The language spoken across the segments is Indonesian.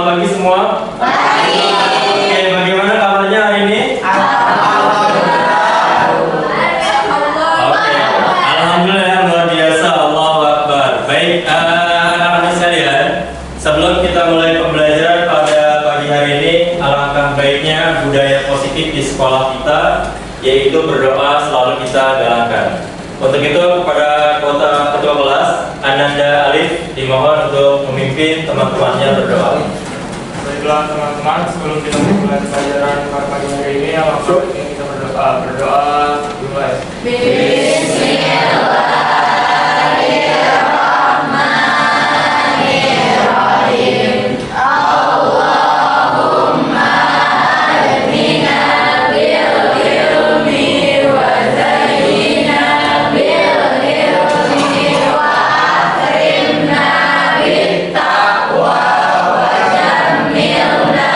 selamat pagi semua. Pagi. Oke, bagaimana kabarnya hari ini? Oke, alhamdulillah ya, luar biasa, Allahu Akbar. Baik, anak-anak sekalian, sebelum kita mulai pembelajaran pada pagi hari ini, alangkah baiknya budaya positif di sekolah kita, yaitu berdoa selalu kita galakkan. Untuk itu kepada ketua kelas Ananda Alif dimohon untuk memimpin teman-temannya berdoa. Baiklah teman-teman, sebelum kita mulai pelajaran pada pagi hari ini, alhamdulillah kita berdoa dimulai. Bismillahirrahmanirrahim. Allahumma adina bil ilmi wa zayyina bil ilmi wa akrimna bit taqwa wa jammilna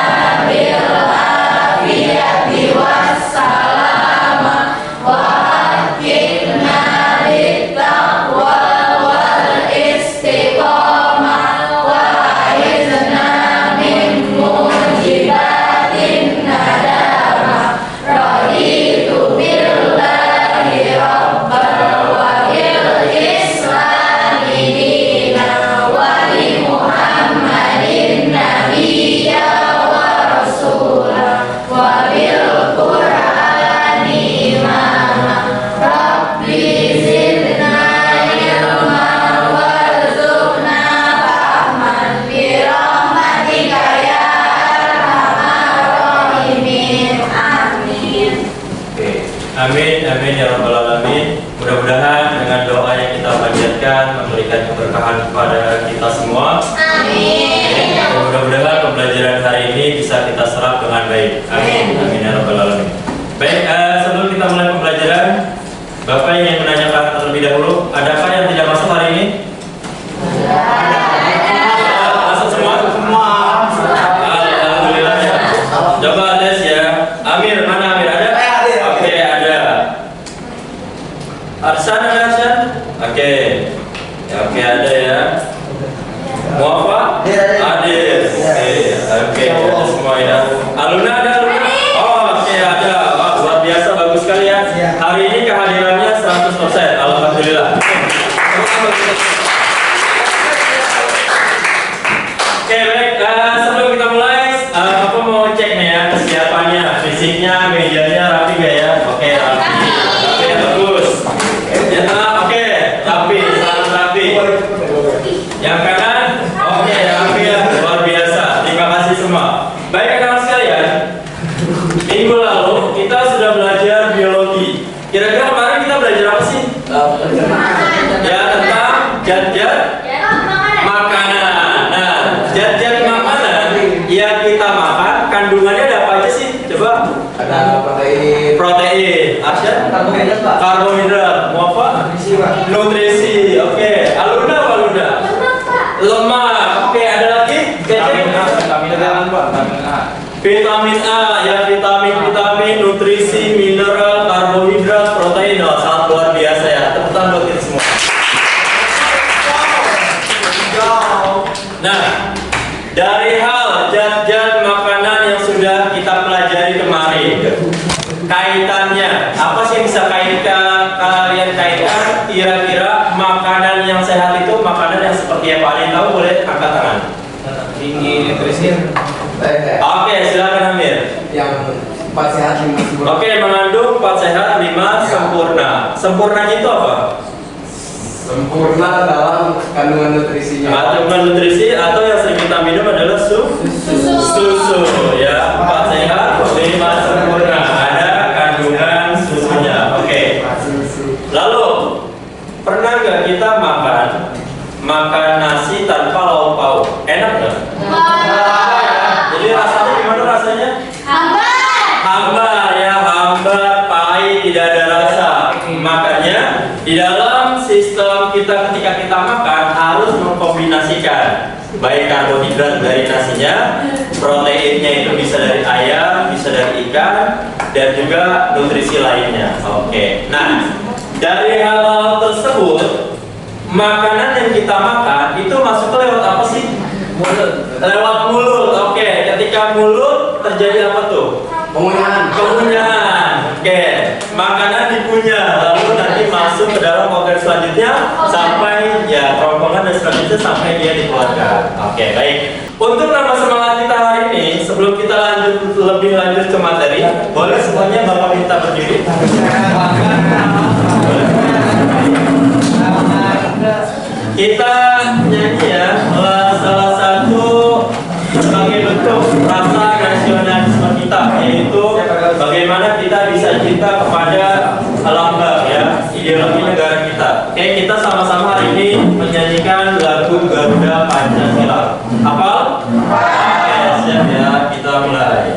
bil afiyati wassalama wa hakimna bit taqwa wal istiqamah wa aizna min mujibatin nadamah. Raditu billahi rabban wa bil islami dinan wa li Muhammadin nabiyya wa rasula wa bil qur'ani imama. Rabbi zidna ilma warzuqna fahman bi rahmatika ya arhamar rahimin. Amin. Oke, amin, amin ya rabbal alamin. Mudah-mudahan dengan doa yang kita panjatkan memberikan keberkahan kepada kita semua. Amin. Dan mudah-mudahan pembelajaran hari ini bisa kita serap dengan baik. Amin, amin ya rabbal alamin. Baik, sebelum kita mulai pembelajaran, Bapak ingin menanyakan terlebih dahulu, adakah yang tidak masuk hari ini? Masuk semua? Alhamdulillah ya. Coba tes ya. Amir, mana Amir? Ada? Oke, ada. Arsan ada Arsan? Oke. Ya, oke, ada ya. Muafa? Adil. Oke, ada semua ya. Aluna ada Aluna? Oh, oke, ada. Wah, luar biasa, bagus sekali ya. Hari ini kehadirannya 100%. Alhamdulillah. Oke, baik. Sebelum kita mulai, aku mau cek nih ya kesiapannya, fisiknya, mejanya rapi gak ya? Oke, rapi. Oke, bagus. Ya, oke, rapi, sangat rapi. Yang kanan, oke, rapi ya, luar biasa. Terima kasih semua. Baik, anak-anak sekalian. Minggu lalu kita sudah belajar biologi. Kira-kira kemarin kita belajar apa sih? Ya, tentang zat-zat makanan. Nah, zat-zat makanan yang kita makan kandungannya ada apa aja sih? Coba. Ada Protein, Arsyan? Karbohidrat, mau apa? Nutrisi. Oke. Aluna apa Aluna? Lemak. Oke, ada lagi? Vitamin A. Vitamin A, ya vitamin, nutrisi, mineral, karbohidrat, protein. Oh, sangat luar biasa ya. Tepuk tangan buat kita semua. Nah, dari hal zat-zat makanan yang sudah kita pelajari kemarin, kaitannya apa sih yang bisa kalian kaitkan? Kira-kira makanan yang sehat itu makanan yang seperti apa? Ada yang tahu boleh angkat tangan. Tinggi nutrisi. Oke, silakan Amir. yang 4 sehat 5 sempurna. Oke, mengandung 4 sehat 5 sempurna. Sempurnanya itu apa? Sempurna dalam kandungan nutrisinya. Kandungan nutrisi atau yang sering kita minum adalah susu ya. 4 sehat 5 sempurna. Ada kandungan susunya. Oke. Lalu pernah nggak kita makan nasi tanpa lauk pauk? Enak nggak? Jadi rasanya gimana rasanya? Hambar ya, hambar, pahit, tidak ada rasa. Makanya di dalam sistem kita ketika kita makan harus mengkombinasikan baik karbohidrat dari nasinya, proteinnya itu bisa dari ayam, bisa dari ikan, dan juga nutrisi lainnya. Oke. Nah, dari hal tersebut, makanan yang kita makan itu masuk ke lewat apa sih? Lewat mulut. Oke, ketika mulut terjadi apa tuh? Pengunyahan. Kemunyahan. Oke, makanan dikunyah lalu nanti masuk ke dalam organ selanjutnya sampai ya kerongkongan dan selanjutnya sampai dia dikeluarkan. Oke, baik. Untuk nama semangat kita hari ini, sebelum kita lebih lanjut ke materi, boleh semuanya Bapak minta berdiri. Kita nyanyi ya, salah satu sebagai bentuk rasa nasionalisme kita, yaitu bagaimana kita bisa cinta kepada lambang ya, ideologi negara kita. Oke, kita sama-sama hari ini menyanyikan lagu Garuda Pancasila. Hafal? Oke, siap ya, kita mulai.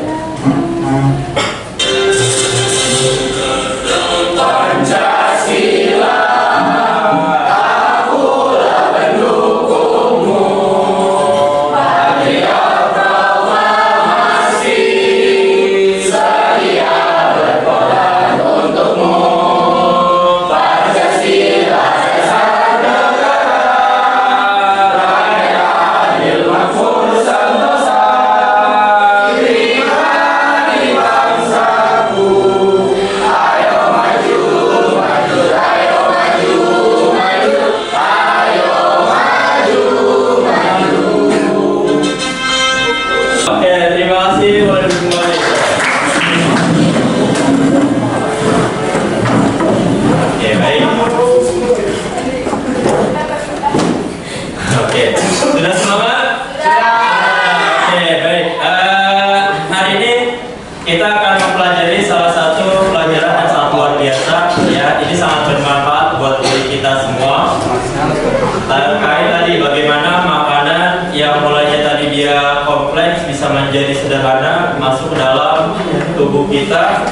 Menjadi sederhana masuk ke dalam tubuh kita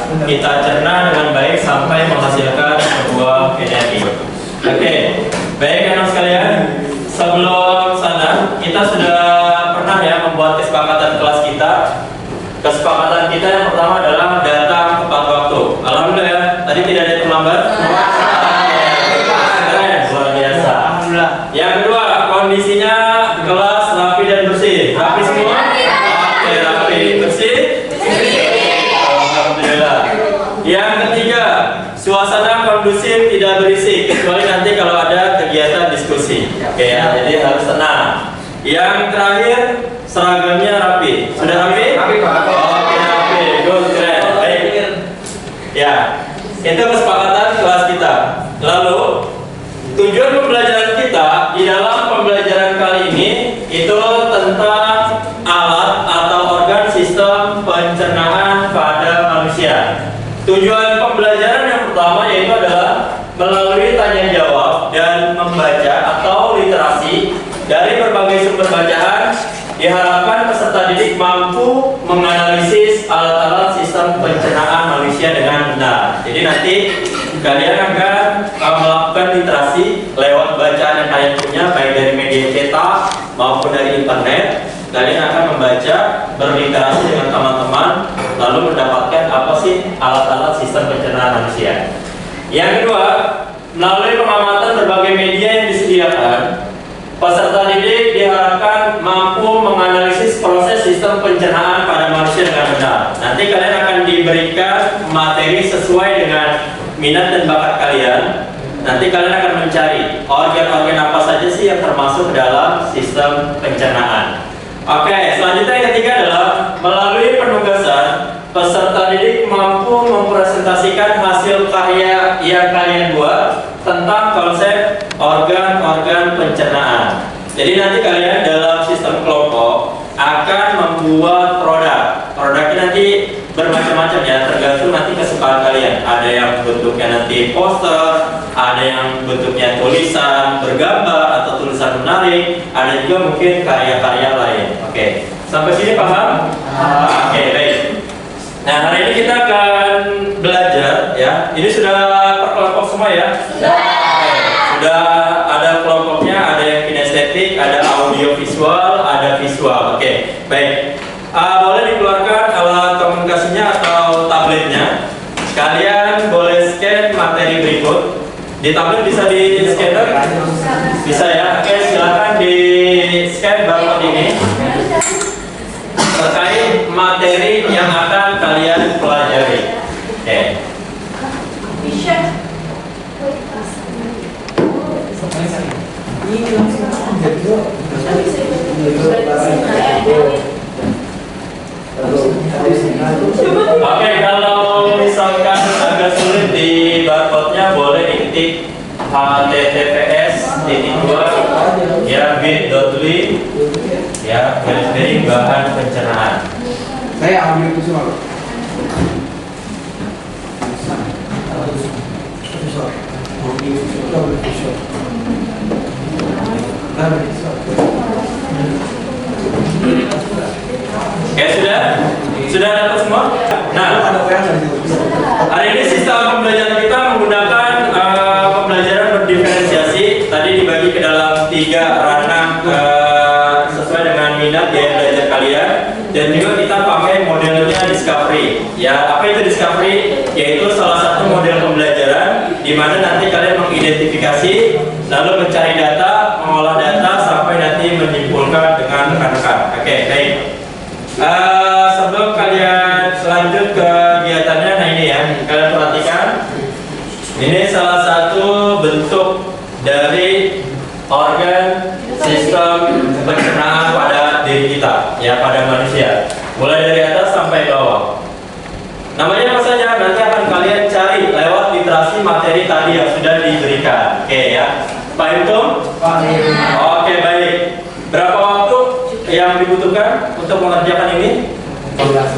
cerna dengan baik sampai menghasilkan sebuah energi. Oke, baik anak sekalian, sebelum sana kita sudah pernah ya membuat kesepakatan kelas kita. Kesepakatan kita yang pertama adalah datang tepat waktu. Alhamdulillah ya, tadi tidak ada yang terlambat. Luar biasa. Yang kedua, kondisinya kelas rapi dan bersih. Rapi semua? Bersih? Alhamdulillah. Yang ketiga, suasana kondusif, tidak berisik kecuali nanti kalau ada kegiatan diskusi. Oke ya, jadi harus tenang. Yang terakhir, seragamnya rapi. Sudah rapi? Rapi, Pak. Oke, rapi. Good, keren. Baik. Ya, itu kesepakatan kelas kita. Lalu, tujuan pembelajaran kita di dalam pembelajaran kali ini itu tentang alat atau organ sistem pencernaan pada manusia. Tujuan pembelajaran yang pertama yaitu adalah melalui tanya jawab dan membaca atau literasi dari berbagai sumber bacaan, diharapkan peserta didik mampu menganalisis alat-alat sistem pencernaan manusia dengan benar. Jadi nanti kalian akan melakukan literasi lewat bacaan yang kalian punya, baik dari media cetak maupun dari internet. Kalian akan membaca, berliterasi dengan teman-teman, lalu mendapatkan apa sih alat-alat sistem pencernaan manusia. Yang kedua, melalui pengamatan berbagai media yang disediakan, peserta didik diharapkan mampu menganalisis proses sistem pencernaan pada manusia dengan benar. Nanti kalian akan diberikan materi sesuai dengan minat dan bakat kalian. Nanti kalian akan mencari organ-organ apa saja sih yang termasuk dalam sistem pencernaan. Oke, selanjutnya yang ketiga adalah melalui penugasan, peserta didik mampu mempresentasikan hasil karya yang kalian buat tentang konsep organ-organ pencernaan. Jadi nanti kalian dalam sistem kelompok akan membuat produk. Produknya nanti bermacam-macam ya, tergantung nanti kesukaan kalian. Ada yang bentuknya nanti poster, ada yang bentuknya tulisan bergambar atau tulisan menarik, ada juga mungkin karya-karya lain. Oke, sampai sini paham? Oke, baik. Nah, hari ini kita akan belajar ya. Ini sudah per kelompok semua ya? Sudah ada kelompoknya, ada yang kinestetik, ada audio visual, ada visual. Oke, baik. Boleh dikeluarkan alat komunikasinya atau tabletnya. Kalian boleh scan materi berikut. Di tablet bisa di scanner? Bisa ya. Oke, silakan di scan barcode ini terkait materi yang akan kalian pelajari. Oke. Oke, kalau misalkan agak sulit di barcode-nya boleh diketik https:// ya bit.ly ya garis bahan pencernaan. Saya ambil itu semua. Oke, sudah dapat semua. Nah, hari ini sistem pembelajaran kita menggunakan pembelajaran berdiferensiasi. Tadi dibagi ke dalam 3 ranah sesuai dengan minat gaya belajar kalian, dan juga kita pakai modelnya discovery. Ya, apa itu discovery? Yaitu salah satu model pembelajaran di mana nanti kalian mengidentifikasi, lalu mencari data, mengolah data sampai nanti menyimpulkan dengan rekan-rekan. Oke, baik. Sebelum kalian selanjut ke kegiatannya, nah ini ya, kalian perhatikan. Ini salah satu bentuk dari organ sistem pencernaan pada diri kita, ya, pada manusia. Mulai dari atas sampai bawah. Namanya apa saja? Nanti akan kalian cari lewat literasi materi tadi yang sudah diberikan. Oke ya. Pak Hitung? Oke, baik. Berapa waktu yang dibutuhkan untuk mengerjakan ini? 30?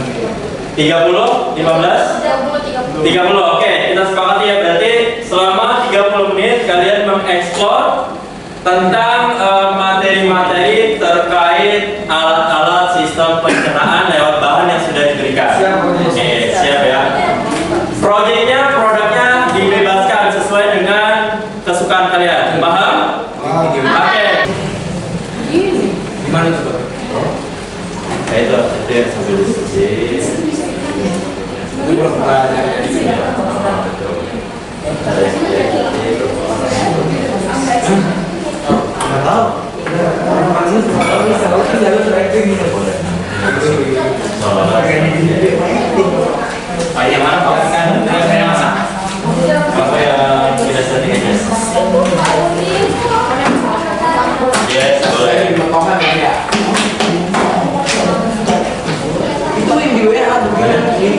15? 30, oke, kita sepakati ya, berarti selama 30 menit kalian mengeksplor tentang materi-materi terkait alat-alat sistem pencernaan lewat bahan yang sudah diberikan. Oke, siap ya. Produknya dibebaskan sesuai dengan kesukaan kalian. Paham? Oke. Gimana itu? Nah, itu yang sambil diskusi. Itu belum belajar. Nggak tahu. Orang manis kalau jalur trekking gitu. Yang mana Pak? Saya masak. Apa yang tidak sedih aja? Yes, boleh. Itu yang di WA bukan ini.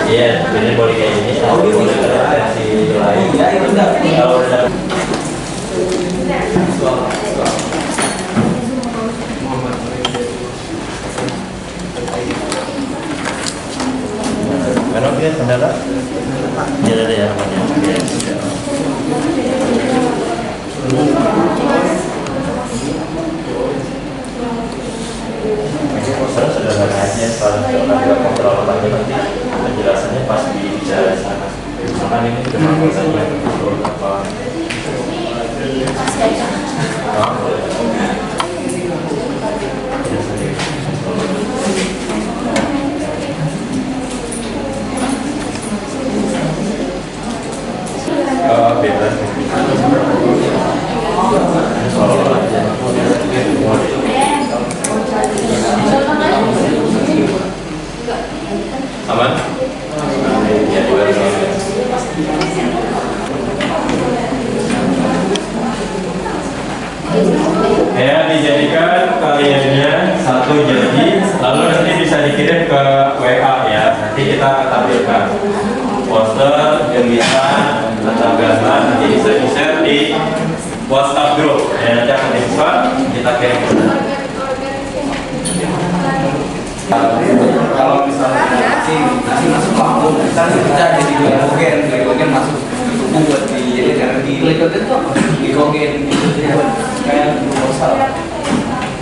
Iya, ini boleh kayak gini. Boleh ada versi lain. Ya, itu udah. Kalau udah karena dia kendala ya ada ya namanya terus sederhana aja soal kontrol lagi nanti penjelasannya pas bicara di sana. Misalkan ini cuma saja apa bebas soal aja aman ya ya dijadikan kaliannya satu jadi lalu nanti bisa dikirim ke WA ya, nanti kita tampilkan poster, tulisan, tentang gambar, nanti bisa di-share di WhatsApp group ya, nanti akan dibuka, kita kirim. Kalau misalnya nasi masuk lampu, kita jadi glikogen masuk tubuh buat dijadikan energi. Glikogen itu apa? Glikogen itu kayak glukosa.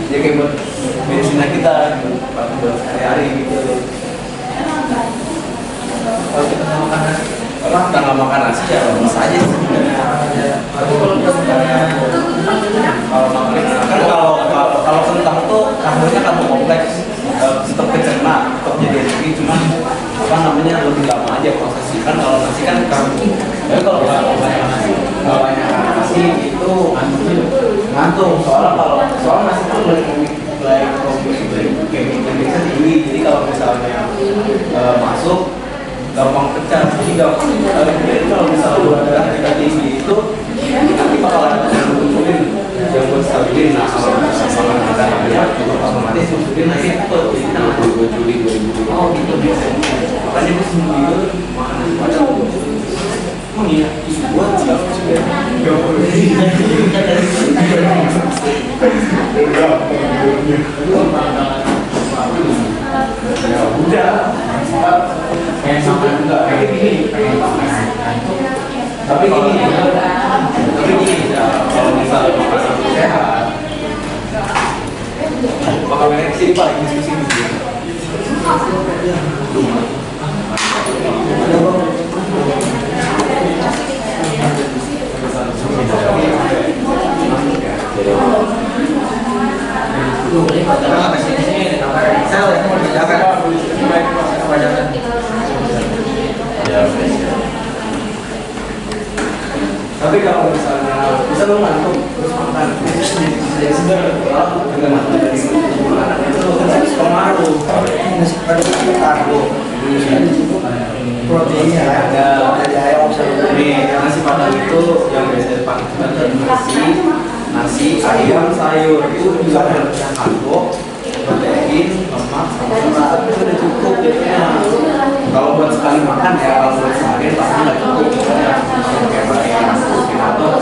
Jadi kayak buat bensinnya kita, buat sehari-hari gitu. Kalau kita nggak makan nasi, kalau kita nggak makan nasi ya lemes aja sih. Kalau makan kan kalau kentang tuh karbohidratnya karbo kompleks. Tetap kecerna, tetap jadi energi, cuma apa namanya lebih lama aja prosesnya. Kan kalau nasi kan karbo, tapi kalau nggak banyak nasi itu ngantuk tergantung soalnya kalau masih tuh indeksnya tinggi, jadi kalau misalnya masuk gampang pecah, jadi gampang. Jadi kalau misalnya darah kita tinggi itu nanti bakal ada insulin yang buat stabilin. Nah kalau misalnya kita ngambil otomatis insulin nanti itu jadi tanggal 2 Juli 2020. Oh gitu biasanya. Makanya gue seminggu makan nasi padang. Emang iya, buat siapa sih? Ya udah, pengen makan enggak? Kayak gini, pengen makan. Tapi gini, kalau misalnya makan sampai sehat, bakal banyak sih paling diskusi gitu. Tapi kalau misalnya bisa lo ngantuk terus makan jadi segar dengan makan dari makanan itu pengaruh karbo proteinnya ada nih nasi padang itu yang biasa dipakai nasi ayam sayur itu juga ada karbo protein lemak sama serat itu udah cukup jadinya. Kalau buat sekali makan ya, kalau buat seharian pasti nggak cukup ya. Kayak pakai atau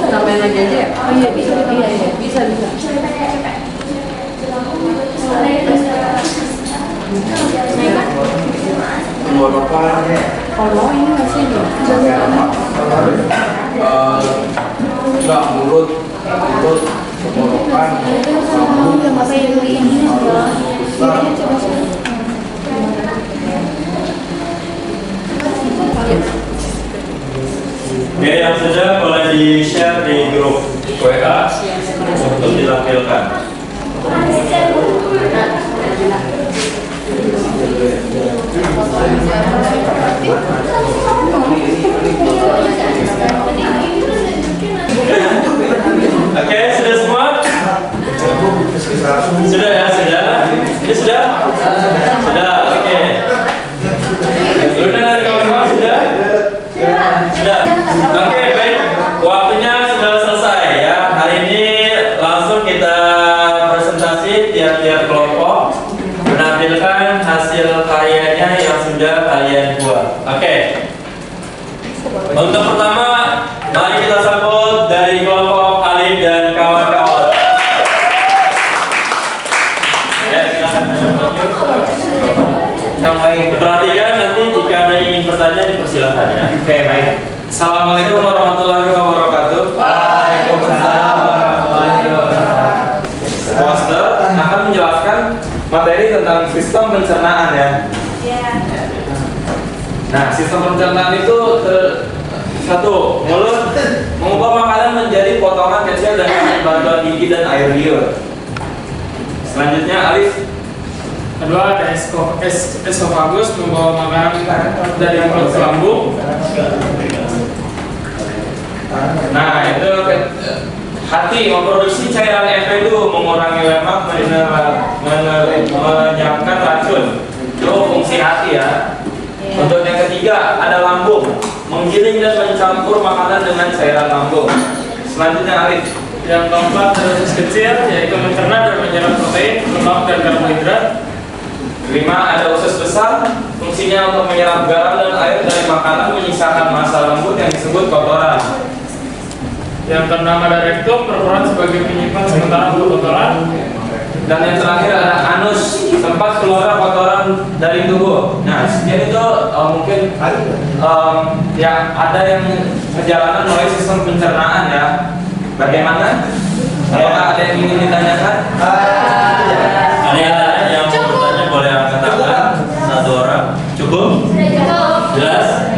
Tambahin lagi aja ya? Oh iya bisa. Kalau ini masih enggak mulut tenggorokan udah masa yang ini enggak. Oke, yang sudah boleh di-share di grup WA untuk ditampilkan. Oke, sudah semua? Sudah ya, sudah? Ini sudah? Sudah, oke. Sudah dari kawan-kawan sudah? Sudah. Oke, baik. Waktunya sudah selesai ya. Hari ini langsung kita presentasi tiap-tiap kelompok menampilkan hasil karyanya yang sudah kalian buat. Oke. Untuk pertama, mari kita sambut dari kelompok Alif dan kawan-kawan. Ya, silakan. Perhatikan nanti jika ada yang ingin bertanya dipersilakan ya. Oke, baik. Assalamualaikum warahmatullahi wabarakatuh. Waalaikumsalam warahmatullahi wabarakatuh. Poster akan menjelaskan materi tentang sistem pencernaan ya. Nah, sistem pencernaan itu satu, mulut mengubah makanan menjadi potongan kecil dengan bantuan gigi dan air liur. Selanjutnya, Alif. Kedua ada esofagus membawa makanan dari mulut ke lambung. Nah, itu hati memproduksi cairan empedu, mengurangi lemak, menyiapkan racun. Itu fungsi hati ya. Untuk yang ketiga ada lambung, menggiling dan mencampur makanan dengan cairan lambung. Selanjutnya Alif. Yang keempat ada usus kecil, yaitu mencerna dan menyerap protein, lemak dan karbohidrat. Kelima ada usus besar, fungsinya untuk menyerap garam dan air dari makanan, menyisakan massa lembut yang disebut kotoran. Yang keenam ada rektum, berperan sebagai penyimpan sementara untuk kotoran. Dan yang terakhir ada anus, tempat keluar kotoran dari tubuh. Nah, sekian itu mungkin yang ada yang perjalanan melalui sistem pencernaan ya. Bagaimana? Apakah ada yang ingin ditanyakan? Ada yang mau bertanya boleh angkat tangan. Satu orang. Cukup? Jelas?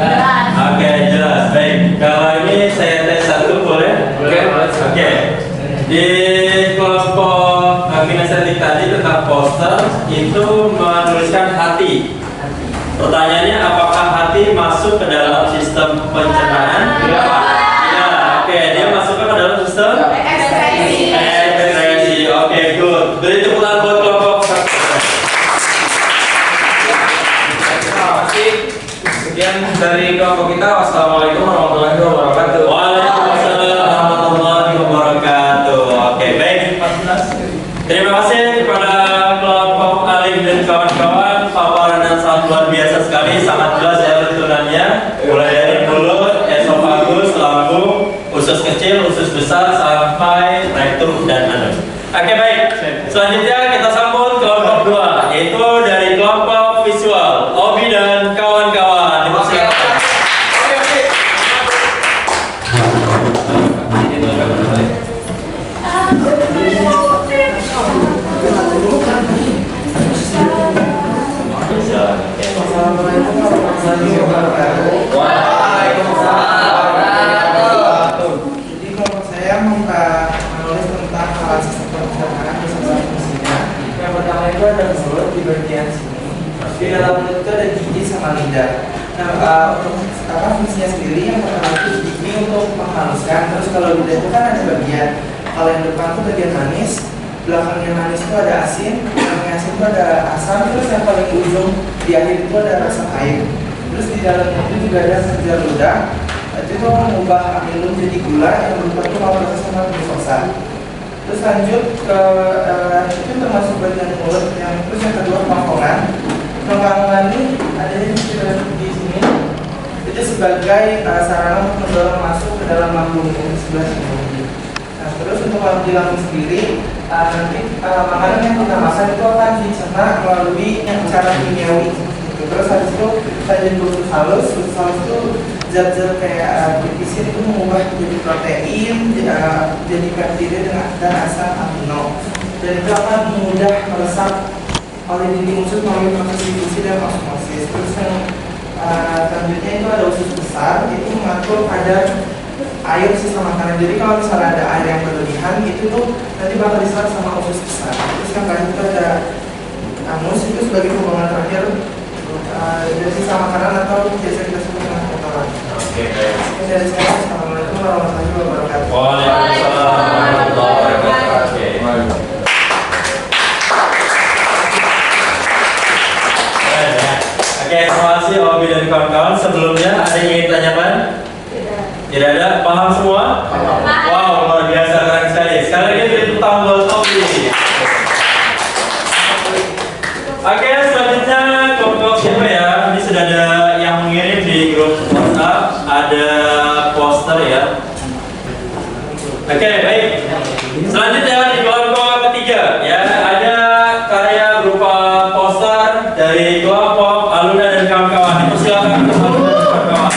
Oke, jelas. Baik. Kalau ini saya tes satu boleh? Oke, kinestetik tadi tentang poster itu menuliskan hati. Pertanyaannya, apakah hati masuk ke dalam sistem pencernaan? Ya. Ya, oke, dia masuk ke dalam sistem ekspresi. Oke, good. Beri tepuk tangan buat kelompok. Terima kasih. Sekian dari kelompok kita. Wassalamualaikum warahmatullahi wabarakatuh. Waalaikumsalam warahmatullahi wabarakatuh. Oke, baik. Terima kasih kepada kelompok Alim dan kawan-kawan. Paparan yang sangat luar biasa sekali, sangat jelas ya tuntunannya. Mulai dari mulut, esofagus, lambung, usus kecil, usus besar, sampai rektum dan anus. Oke, baik. Selanjutnya kita sambut kelompok 2, yaitu dari kelompok visual, Obi dan kawan-kawan. Dipersilakan. Assalamualaikum warahmatullahi wabarakatuh. Jadi kelompok saya menulis tentang alat sistem pencernaan beserta fungsinya. Yang pertama itu ada mulut di bagian sini. Di dalam mulut itu ada gigi sama lidah. Nah, untuk fungsinya sendiri yang pertama itu gigi untuk menghaluskan. Terus kalau lidah itu kan ada bagian. Kalau yang depan itu bagian manis. Belakangnya manis itu ada asin, belakangnya asin itu ada asam, terus yang paling ujung di akhir itu ada rasa air. Terus di dalamnya itu juga ada kelenjar ludah. Itu mengubah amilum jadi gula yang berubah itu kalau proses sama glukosa. Terus lanjut ke itu termasuk bagian mulut yang terus yang kedua kerongkongan. Kerongkongan ini ada di sini. Itu sebagai sarana untuk mendorong masuk ke dalam lambung di sebelah sini. Nah, terus untuk di lambung sendiri nanti makanan yang kita masak itu akan dicerna melalui cara kimiawi. Terus habis itu sajian usus halus itu zat-zat kayak peptisin itu mengubah jadi protein, jadi peptida dan asam amino. Dan itu akan mudah meresap oleh dinding usus melalui proses difusi dan osmosis. Terus yang selanjutnya itu ada usus besar, itu mengatur kadar air sisa makanan. Jadi kalau misalnya ada air yang berlebihan itu tuh nanti bakal diserap sama usus besar. Terus yang terakhir itu ada anus, itu sebagai pembuangan terakhir dari sisa makanan atau biasa kita sebut dengan kotoran. Oke, baik. Dari saya, assalamualaikum warahmatullahi wabarakatuh. Waalaikumsalam warahmatullahi wabarakatuh. Oke, terima kasih Obi dan kawan-kawan. Sebelumnya ada yang ingin tanyakan? Tidak ada? Paham semua? Wow, luar biasa, keren sekali. Sekali lagi beri tepuk tangan buat Obi. Oke, selanjutnya kelompok siapa ya? Ini sudah ada yang mengirim di grup WhatsApp. Ada poster ya. Oke, baik. Selanjutnya di kelompok ketiga ya, ada karya berupa poster dari kelompok Aluna dan kawan-kawan. Silakan untuk Aluna dan kawan-kawan.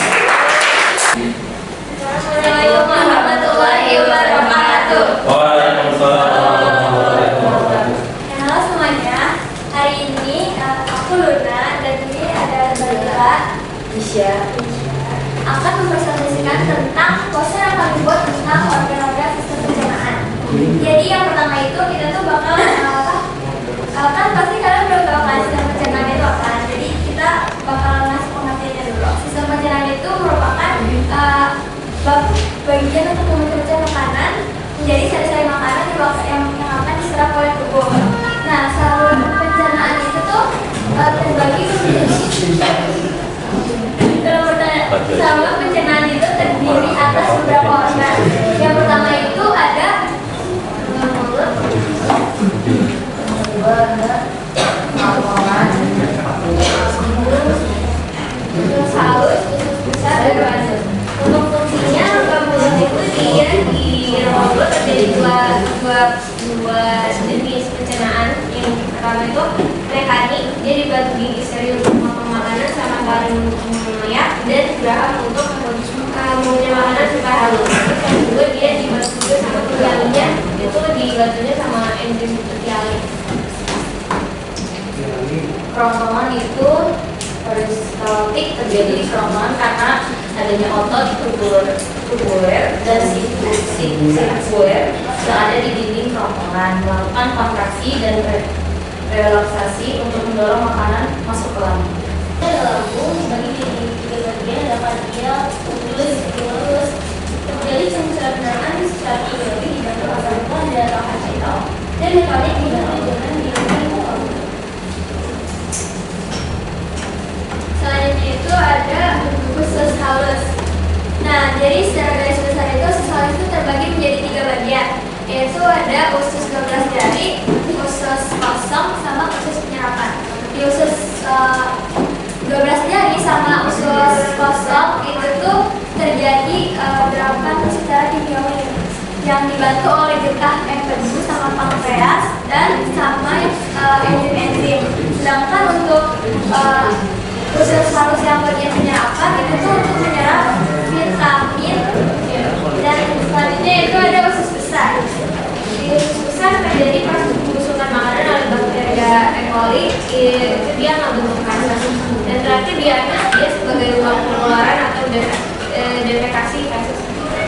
Assalamualaikum warahmatullahi wabarakatuh. Waalaikumsalam warahmatullahi wabarakatuh. Halo semuanya, hari ini aku Luna dan ini ada Balila Isya akan mempresentasikan tentang poster yang kami buat tentang organ-organ sistem pencernaan. Jadi yang pertama itu kita tuh bakal kan pasti kalian belum tahu kan sistem pencernaan itu apa. Jadi kita bakal ngasih pengertiannya dulu. Sistem pencernaan itu merupakan bagian untuk mencernah makanan menjadi sari-sari makanan yang akan diserap oleh tubuh. Nah, saluran pencernaan itu tuh terbagi menjadi saluran pencernaan itu terdiri atas beberapa organ. Yang pertama itu ada mulut, kerongkongan, usus halus, usus besar, dan anus. Untuk fungsinya mulut itu di mulut terjadi dua jenis pencernaan. Yang pertama itu rekani, dia dibantu gigi seri untuk makan makanan sama taring mengunyah, dan geraham untuk mengunyah makanan supaya halus. Terus yang kedua dia dibantu juga sama tulialinya, itu dibantunya sama enzim tuliali. Kerongkongan itu peristaltik terjadi di kerongkongan karena adanya otot tubular dan sikuler yang ada di dinding kerongkongan, melakukan kontraksi dan relaksasi untuk mendorong makanan masuk ke lambung. Lambung dibagi jadi 3 bagian, ada partial, tubulus, stimulus. Terjadi pencernaan secara biologi di dalam asam urat dan tahan vital dan mekanik dibantu dengan dinding lambung. Selanjutnya itu ada usus halus. Nah, jadi secara garis besar itu usus halus itu terbagi menjadi 3 bagian, yaitu ada usus 12 jari, usus kosong, sama usus penyerapan. Di usus 12 jari sama usus kosong itu tuh terjadi gerakan secara kimiawi yang dibantu oleh getah empedu sama pankreas dan sama enzim-enzim. Sedangkan untuk usus halus yang bagian penyerapan itu tuh untuk menyerap vitamin, dan selanjutnya itu ada usus besar. Di usus besar terjadi proses pembusukan makanan oleh bakteria E. coli, itu dia membentukkan. Dan terakhir dia sebagai ruang pengeluaran atau defekasi kasus.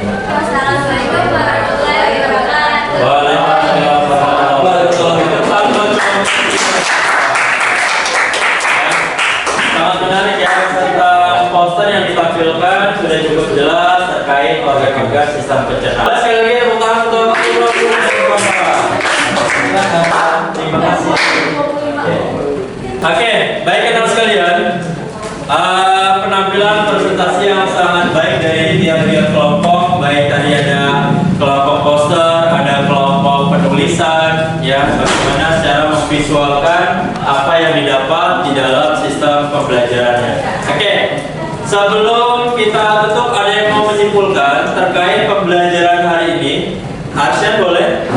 Wassalamualaikum warahmatullahi wabarakatuh. Waalaikumsalam warahmatullahi wabarakatuh. Sangat menarik ya, tentang poster yang ditampilkan sudah cukup jelas terkait organ-organ sistem pencernaan. Sekali lagi tepuk tangan untuk terima kasih. Oke, baik teman sekalian, penampilan presentasi yang sangat baik dari tiap-tiap kelompok, baik tadi ada kelompok poster, ada kelompok penulisan, ya bagaimana secara memvisualkan apa yang didapat di dalam sistem pembelajarannya. Oke, sebelum kita tutup, ada yang mau menyimpulkan terkait pembelajaran hari ini? Arsyan boleh?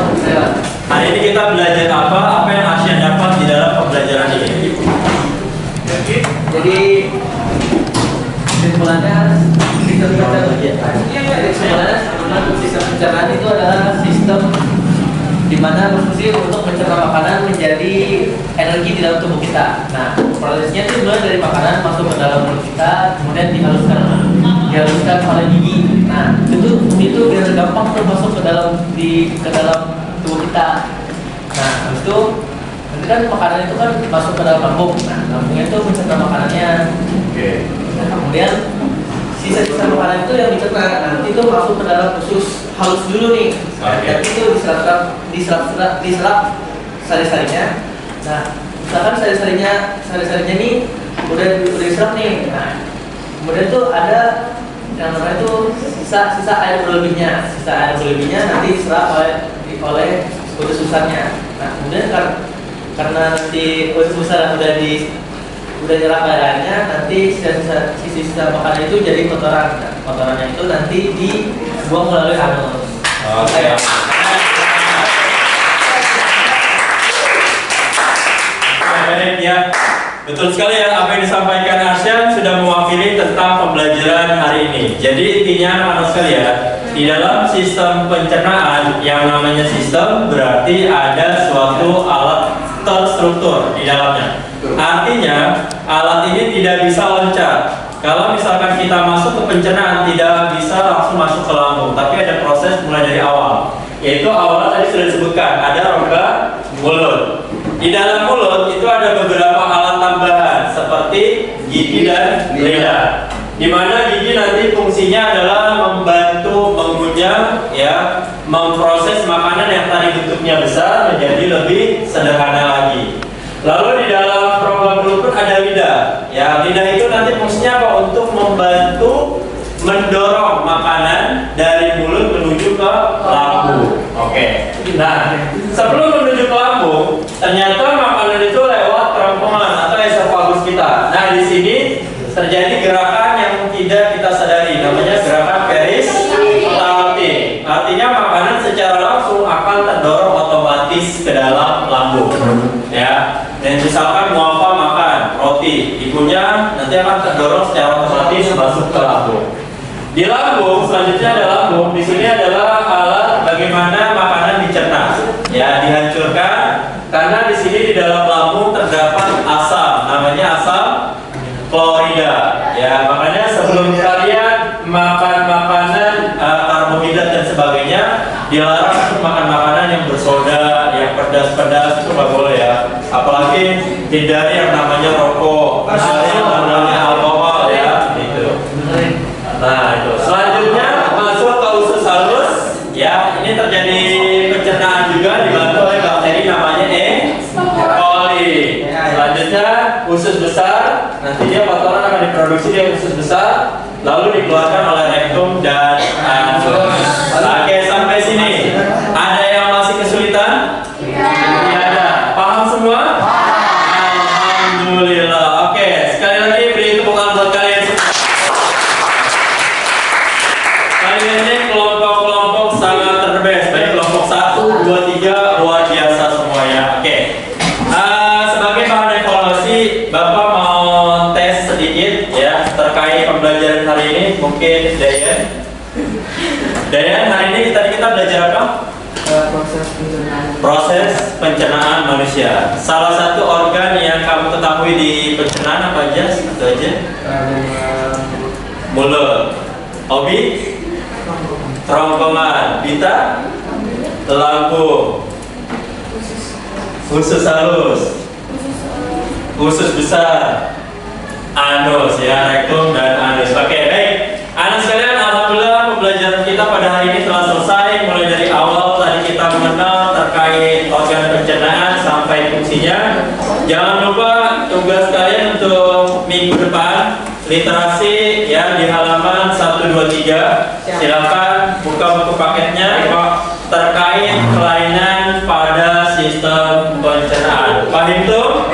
Hari ini kita belajar apa yang Arsyan dapat di dalam pembelajaran ini? Jadi kesimpulannya sistem pencernaan itu adalah sistem di mana berfungsi untuk mencerna makanan menjadi energi di dalam tubuh kita. Nah, prosesnya itu mulai dari makanan masuk ke dalam mulut kita, kemudian dihaluskan oleh gigi. Nah, itu biar gampang tuh masuk ke dalam tubuh kita. Nah, habis itu nanti kan makanan itu kan masuk ke dalam lambung. Nah, lambungnya itu mencerna makanannya. Oke. Nah, kemudian sisa-sisa makanan itu yang dicerna nanti itu masuk ke dalam usus halus dulu nih. Dan itu diserap sari-sarinya. Nah, misalkan sari-sarinya nih udah diserap nih. Nah, kemudian tuh ada yang namanya itu sisa air berlebihnya. Sisa air berlebihnya nanti diserap oleh usus besarnya. Nah, kemudian karena nanti usus besar udah nyerap airnya, nanti sisa makanan itu jadi kotoran. Nah, kotorannya itu nanti dibuang melalui anus. Oke. Baik ya, betul sekali ya apa yang disampaikan Arsyan sudah mewakili tentang pembelajaran hari ini. Jadi intinya anak sekalian, di dalam sistem pencernaan yang namanya sistem berarti ada suatu alat terstruktur di dalamnya. Artinya alat ini tidak bisa loncat. Kalau misalkan kita masuk ke pencernaan tidak bisa langsung masuk ke lambung, tapi ada proses mulai dari awal. Yaitu awal tadi sudah disebutkan ada rongga mulut. Di dalam mulut itu ada beberapa alat tambahan seperti gigi dan lidah. Di mana gigi nanti fungsinya adalah membantu mengunyah, ya, memproses makanan yang tadi bentuknya besar menjadi lebih sederhana lagi. Lalu di dalam rongga mulut pun ada lidah. Ya, lidah itu nanti fungsinya apa? Untuk membantu mendorong makanan dari mulut menuju ke lambung. Oke. Nah, sebelum menuju ke lambung, ternyata makanan itu lewat kerongkongan atau esofagus kita. Nah, di sini terjadi gerakan yang tidak kita sadari, namanya gerakan peristaltik. Artinya makanan secara langsung akan terdorong otomatis ke dalam lambung. Ya. Dan misalkan mau apa makan roti, ibunya nanti akan terdorong secara otomatis masuk ke lambung. Di lambung selanjutnya ada lambung. Di sini adalah alat bagaimana makanan dicerna, ya, dihancurkan. Karena di sini di dalam lambung terdapat asam, namanya asam klorida. Ya, makanya sebelum kalian hindari yang namanya rokok, hindari yang namanya alkohol ya, gitu. Nah itu. Selanjutnya masuk ke usus halus, ya ini terjadi pencernaan juga dibantu oleh bakteri namanya E. coli. Selanjutnya usus besar, nanti dia kotoran akan diproduksi di usus besar, lalu dikeluarkan oleh rektum dan anus. Oke, sampai sini. Ada yang masih kesulitan? Tidak ada. Paham semua? Alhamdulillah. Oke, sekali lagi beri tepuk tangan buat kalian semua. Kalian ini kelompok-kelompok sangat terbest. Baik kelompok 1, 2, 3 luar biasa semuanya. Oke. Sebagai bahan evaluasi, Bapak mau tes sedikit ya terkait pembelajaran hari ini. Mungkin Dayan, hari ini tadi kita belajar apa? Proses pencernaan manusia. Salah satu organ yang kamu ketahui di pencernaan apa aja? Satu aja. Mulut. Obi? Kerongkongan. Bita? Lambung. Usus halus. Usus besar. Anus ya, rektum dan anus. Oke, baik. Anak sekalian, alhamdulillah pembelajaran kita pada hari ini telah selesai. Mulai dari awal tadi kita mengenal terkait organ pencernaan sampai fungsinya. Jangan lupa tugas kalian untuk minggu depan literasi ya di halaman 1, 2, 3. Silakan buka buku paketnya terkait kelainan pada sistem pencernaan. Paham tuh?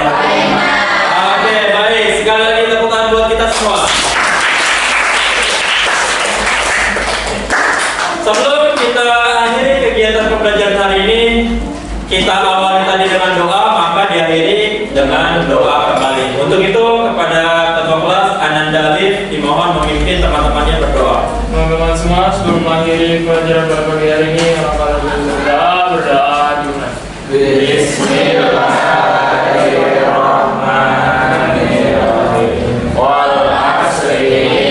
Oke, baik. Sekali lagi tepuk tangan buat kita semua. Sebelum kita akhiri kegiatan pembelajaran hari ini, kita awali tadi dengan doa, maka diakhiri dengan doa kembali. Untuk itu kepada ketua kelas Ananda Alif dimohon memimpin teman-temannya berdoa. Teman-teman semua sebelum mengakhiri pelajaran pada pagi hari ini, maka berdoa dulu. Bismillahirrahmanirrahim. Wal asri.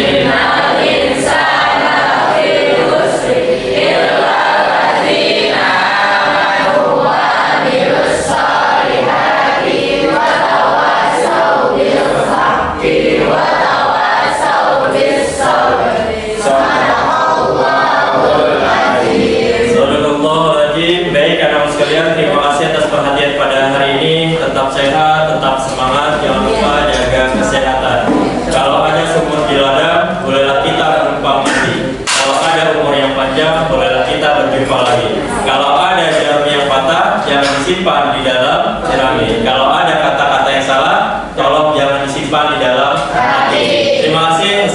Baik anak sekalian, terima kasih atas perhatian pada hari ini. Tetap sehat, tetap semangat, jangan lupa jaga kesehatan. Kalau ada sumur di ladang, bolehlah kita menumpang mandi. Kalau ada umur yang panjang, bolehlah kita berjumpa lagi. Kalau ada jarum yang patah, jangan disimpan di dalam jerami. Kalau ada kata-kata yang salah, tolong jangan disimpan di dalam hati. Terima kasih.